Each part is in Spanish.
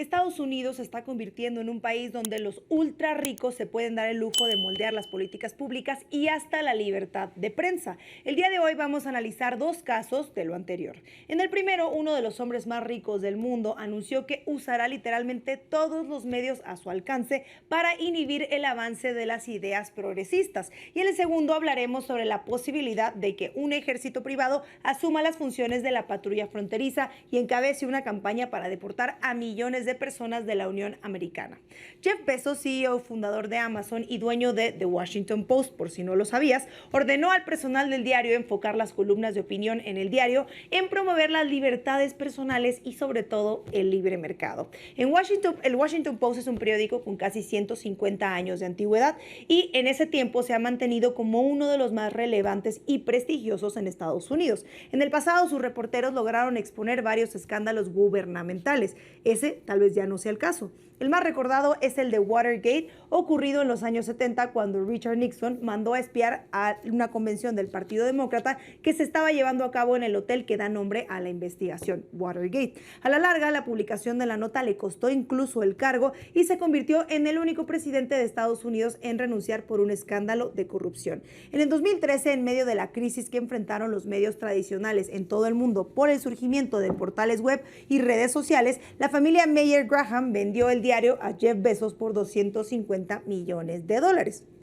Estados Unidos se está convirtiendo en un país donde los ultra ricos se pueden dar el lujo de moldear las políticas públicas y hasta la libertad de prensa. El día de hoy vamos a analizar dos casos de lo anterior. En el primero, uno de los hombres más ricos del mundo anunció que usará literalmente todos los medios a su alcance para inhibir el avance de las ideas progresistas. Y en el segundo hablaremos sobre la posibilidad de que un ejército privado asuma las funciones de la patrulla fronteriza y encabece una campaña para deportar a millones de personas de la Unión Americana. Jeff Bezos, CEO fundador de Amazon y dueño de The Washington Post, por si no lo sabías, ordenó al personal del diario enfocar las columnas de opinión en el diario en promover las libertades personales y sobre todo el libre mercado. El Washington Post es un periódico con casi 150 años de antigüedad y en ese tiempo se ha mantenido como uno de los más relevantes y prestigiosos en Estados Unidos. En el pasado, sus reporteros lograron exponer varios escándalos gubernamentales. Ese tal vez ya no sea el caso. El más recordado es el de Watergate, ocurrido en los años 70 cuando Richard Nixon mandó a espiar a una convención del Partido Demócrata que se estaba llevando a cabo en el hotel que da nombre a la investigación, Watergate. A la larga, la publicación de la nota le costó incluso el cargo y se convirtió en el único presidente de Estados Unidos en renunciar por un escándalo de corrupción. En el 2013, en medio de la crisis que enfrentaron los medios tradicionales en todo el mundo por el surgimiento de portales web y redes sociales, la familia Mayer Graham vendió el diario a Jeff Bezos por $250 millones.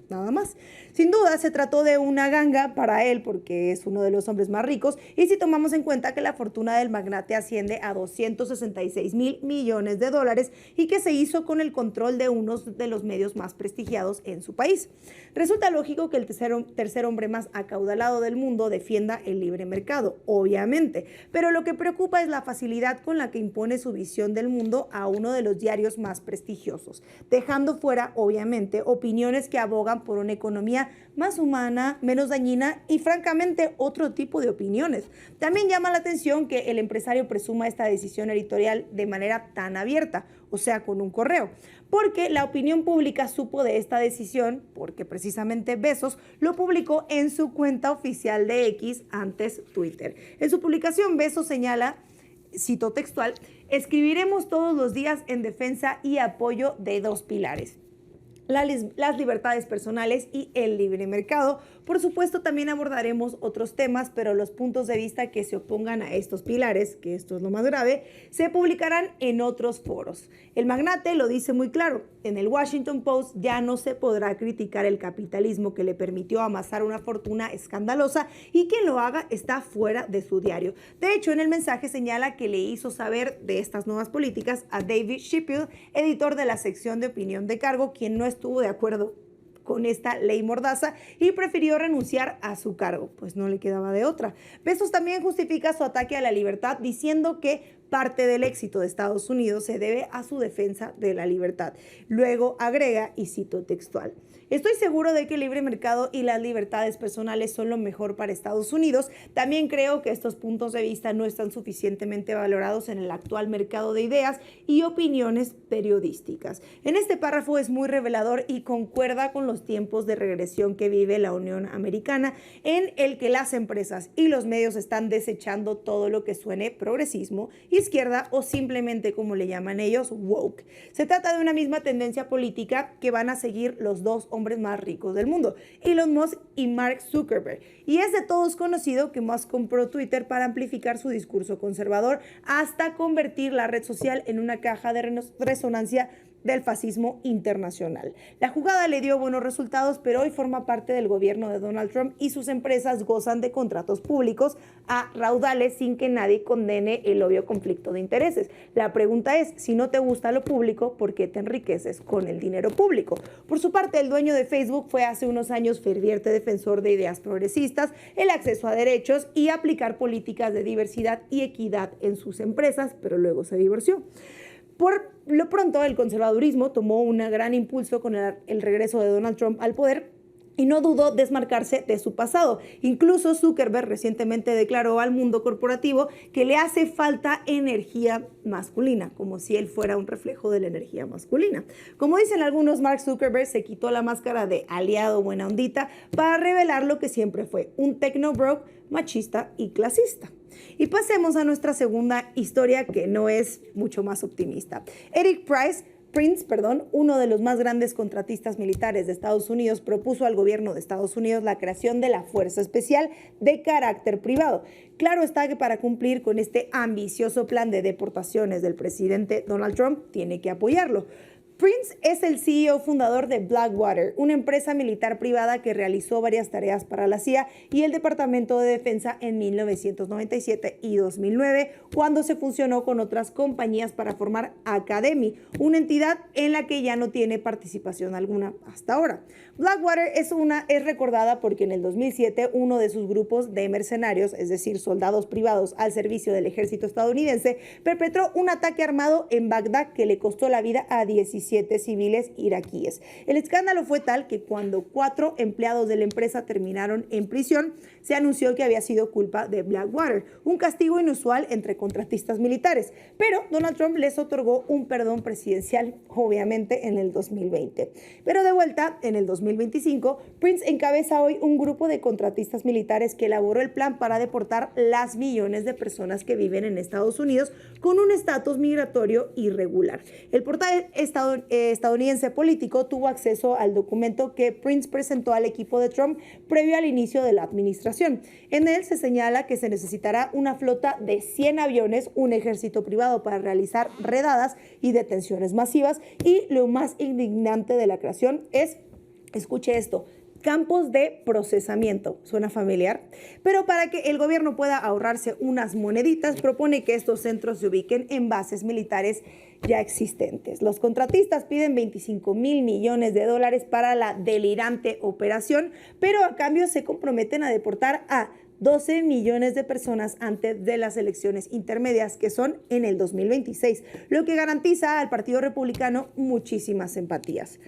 Nada más. Sin duda se trató de una ganga para él porque es uno de los hombres más ricos y si tomamos en cuenta que la fortuna del magnate asciende a $266 millones y que se hizo con el control de uno de los medios más prestigiados en su país. Resulta lógico que el tercer hombre más acaudalado del mundo defienda el libre mercado, obviamente, pero lo que preocupa es la facilidad con la que impone su visión del mundo a uno de los diarios más prestigiosos, dejando fuera, obviamente, opiniones que abogan por una economía más humana, menos dañina y francamente otro tipo de opiniones. También llama la atención que el empresario presuma esta decisión editorial de manera tan abierta, o sea, con un correo, porque la opinión pública supo de esta decisión porque precisamente Bezos lo publicó en su cuenta oficial de X, antes Twitter. En su publicación, Bezos señala, cito textual, escribiremos todos los días en defensa y apoyo de dos pilares: las libertades personales y el libre mercado. Por supuesto, también abordaremos otros temas, pero los puntos de vista que se opongan a estos pilares, que esto es lo más grave, se publicarán en otros foros. El magnate lo dice muy claro: en el Washington Post ya no se podrá criticar el capitalismo que le permitió amasar una fortuna escandalosa y quien lo haga está fuera de su diario. De hecho, en el mensaje señala que le hizo saber de estas nuevas políticas a David Sheffield, editor de la sección de opinión de cargo, quien no estuvo de acuerdo con esta ley mordaza y prefirió renunciar a su cargo, pues no le quedaba de otra. Bezos también justifica su ataque a la libertad diciendo que parte del éxito de Estados Unidos se debe a su defensa de la libertad. Luego agrega, y cito textual, estoy seguro de que el libre mercado y las libertades personales son lo mejor para Estados Unidos. También creo que estos puntos de vista no están suficientemente valorados en el actual mercado de ideas y opiniones periodísticas. En este párrafo es muy revelador y concuerda con los tiempos de regresión que vive la Unión Americana, en el que las empresas y los medios están desechando todo lo que suene progresismo, izquierda o simplemente, como le llaman ellos, woke. Se trata de una misma tendencia política que van a seguir los dos hombres más ricos del mundo, Elon Musk y Mark Zuckerberg. Y es de todos conocido que Musk compró Twitter para amplificar su discurso conservador hasta convertir la red social en una caja de resonancia del fascismo internacional. La jugada le dio buenos resultados, pero hoy forma parte del gobierno de Donald Trump y sus empresas gozan de contratos públicos a raudales sin que nadie condene el obvio conflicto de intereses. La pregunta es, si no te gusta lo público, ¿por qué te enriqueces con el dinero público? Por su parte, el dueño de Facebook fue hace unos años ferviente defensor de ideas progresistas, el acceso a derechos y aplicar políticas de diversidad y equidad en sus empresas, pero luego se divorció. Por lo pronto, el conservadurismo tomó un gran impulso con el regreso de Donald Trump al poder y no dudó desmarcarse de su pasado. Incluso Zuckerberg recientemente declaró al mundo corporativo que le hace falta energía masculina, como si él fuera un reflejo de la energía masculina. Como dicen algunos, Mark Zuckerberg se quitó la máscara de aliado buena ondita para revelar lo que siempre fue: un techno broke, machista y clasista. Y pasemos a nuestra segunda historia, que no es mucho más optimista. Eric Prince, uno de los más grandes contratistas militares de Estados Unidos, propuso al gobierno de Estados Unidos la creación de la Fuerza Especial de carácter privado. Claro está que para cumplir con este ambicioso plan de deportaciones del presidente Donald Trump, tiene que apoyarlo. Prince es el CEO fundador de Blackwater, una empresa militar privada que realizó varias tareas para la CIA y el Departamento de Defensa en 1997 y 2009, cuando se fusionó con otras compañías para formar Academy, una entidad en la que ya no tiene participación alguna hasta ahora. Blackwater es recordada porque en el 2007 uno de sus grupos de mercenarios, es decir, soldados privados al servicio del ejército estadounidense, perpetró un ataque armado en Bagdad que le costó la vida a 17 civiles iraquíes. El escándalo fue tal que cuando 4 empleados de la empresa terminaron en prisión, se anunció que había sido culpa de Blackwater, un castigo inusual entre contratistas militares. Pero Donald Trump les otorgó un perdón presidencial, obviamente, en el 2020. Pero de vuelta, en el 2025, Prince encabeza hoy un grupo de contratistas militares que elaboró el plan para deportar las millones de personas que viven en Estados Unidos con un estatus migratorio irregular. El portal estadounidense Político tuvo acceso al documento que Prince presentó al equipo de Trump previo al inicio de la administración. En él se señala que se necesitará una flota de 100 aviones, un ejército privado para realizar redadas y detenciones masivas, y lo más indignante de la creación es, escuche esto, campos de procesamiento. ¿Suena familiar? Pero para que el gobierno pueda ahorrarse unas moneditas, propone que estos centros se ubiquen en bases militares ya existentes. Los contratistas piden $25 mil millones para la delirante operación, pero a cambio se comprometen a deportar a 12 millones de personas antes de las elecciones intermedias, que son en el 2026, lo que garantiza al Partido Republicano muchísimas empatías.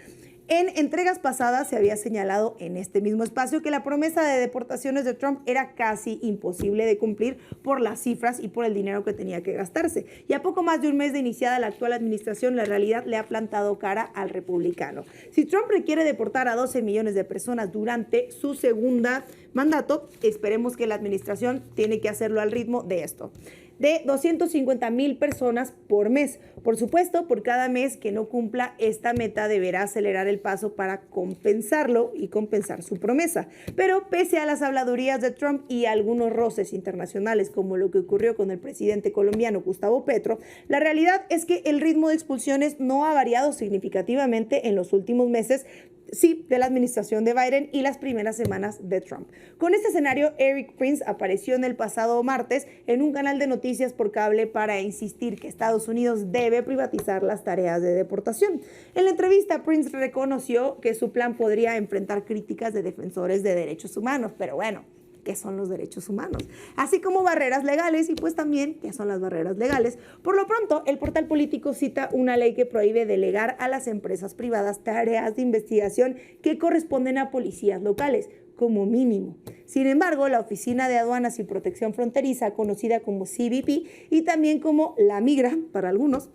En entregas pasadas se había señalado en este mismo espacio que la promesa de deportaciones de Trump era casi imposible de cumplir por las cifras y por el dinero que tenía que gastarse. Y a poco más de un mes de iniciada la actual administración, la realidad le ha plantado cara al republicano. Si Trump requiere deportar a 12 millones de personas durante su segunda mandato, esperemos que la administración tiene que hacerlo al ritmo de esto, de 250,000 personas por mes. Por supuesto, por cada mes que no cumpla esta meta, deberá acelerar el paso para compensarlo y compensar su promesa. Pero pese a las habladurías de Trump y algunos roces internacionales, como lo que ocurrió con el presidente colombiano Gustavo Petro, la realidad es que el ritmo de expulsiones no ha variado significativamente en los últimos meses, sí, de la administración de Biden y las primeras semanas de Trump. Con este escenario, Eric Prince apareció en el pasado martes en un canal de noticias por cable para insistir que Estados Unidos debe privatizar las tareas de deportación. En la entrevista, Prince reconoció que su plan podría enfrentar críticas de defensores de derechos humanos, pero bueno, ¿qué son los derechos humanos? Así como barreras legales, y pues también qué son las barreras legales. Por lo pronto, el portal Político cita una ley que prohíbe delegar a las empresas privadas tareas de investigación que corresponden a policías locales, como mínimo. Sin embargo, la Oficina de Aduanas y Protección Fronteriza, conocida como CBP y también como la Migra para algunos,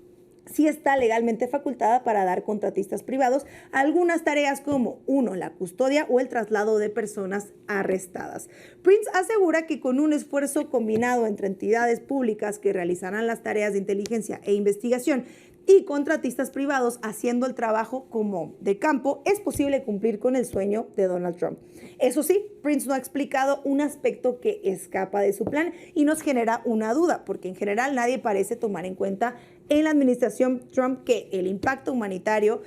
sí está legalmente facultada para dar contratistas privados algunas tareas como, 1, la custodia o el traslado de personas arrestadas. Prince asegura que con un esfuerzo combinado entre entidades públicas que realizarán las tareas de inteligencia e investigación y contratistas privados haciendo el trabajo como de campo, es posible cumplir con el sueño de Donald Trump. Eso sí, Prince no ha explicado un aspecto que escapa de su plan y nos genera una duda, porque en general nadie parece tomar en cuenta en la administración Trump que el impacto humanitario,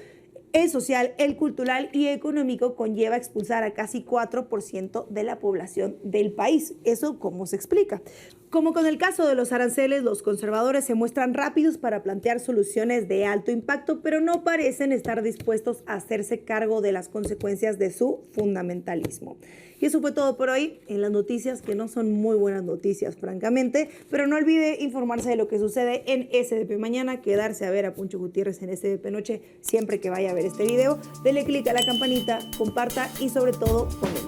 el social, el cultural y económico conlleva expulsar a casi 4% de la población del país. ¿Eso cómo se explica? Como con el caso de los aranceles, los conservadores se muestran rápidos para plantear soluciones de alto impacto, pero no parecen estar dispuestos a hacerse cargo de las consecuencias de su fundamentalismo. Y eso fue todo por hoy en las noticias, que no son muy buenas noticias, francamente, pero no olvide informarse de lo que sucede en SDP Mañana, quedarse a ver a Poncho Gutiérrez en SDP Noche siempre que vaya a ver este video. Dele click a la campanita, comparta y sobre todo comente.